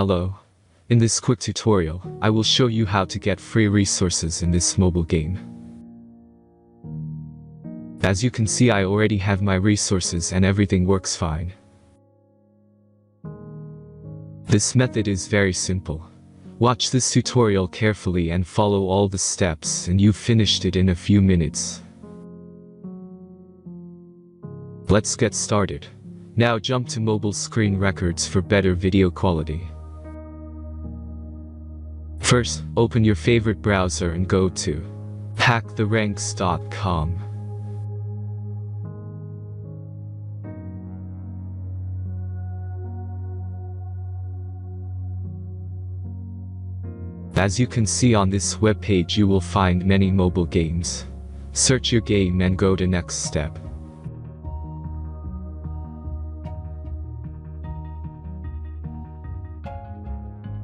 Hello. In this quick tutorial, I will show you how to get free resources in this mobile game. As you can see, I already have my resources and everything works fine. This method is very simple. Watch this tutorial carefully and follow all the steps and you've finished it in a few minutes. Let's get started. Now jump to mobile screen records for better video quality. First, open your favorite browser and go to hacktheranks.com. As you can see on this webpage, you will find many mobile games. Search your game and go to next step.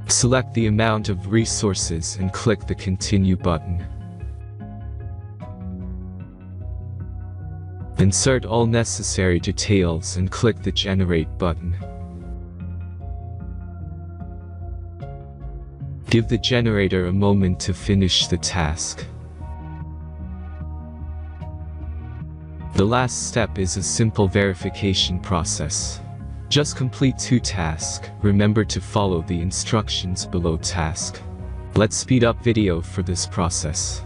Select the amount of resources and click the Continue button. Insert all necessary details and click the Generate button. Give the generator a moment to finish the task. The last step is a simple verification process. Just complete 2 tasks. Remember to follow the instructions below task. Let's speed up video for this process.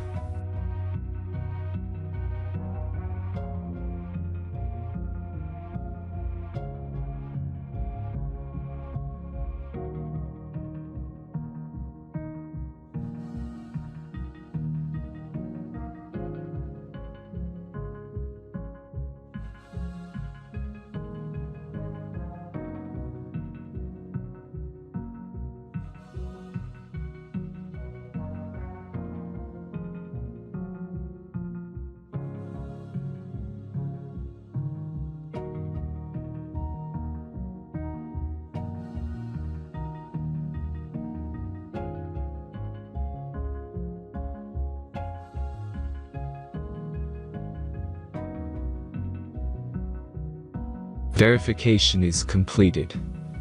Verification is completed.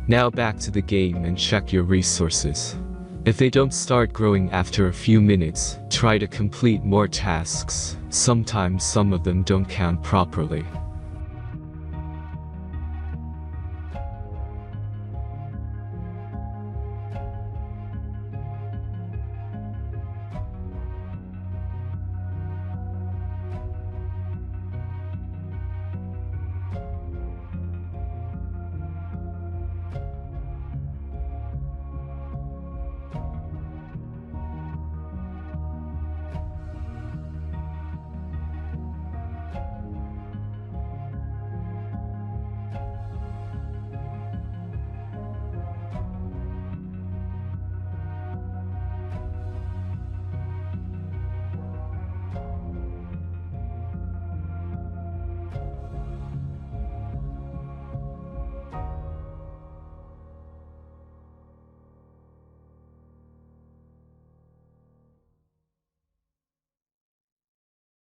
Now back to the game and check your resources. If they don't start growing after a few minutes, try to complete more tasks. Sometimes some of them don't count properly.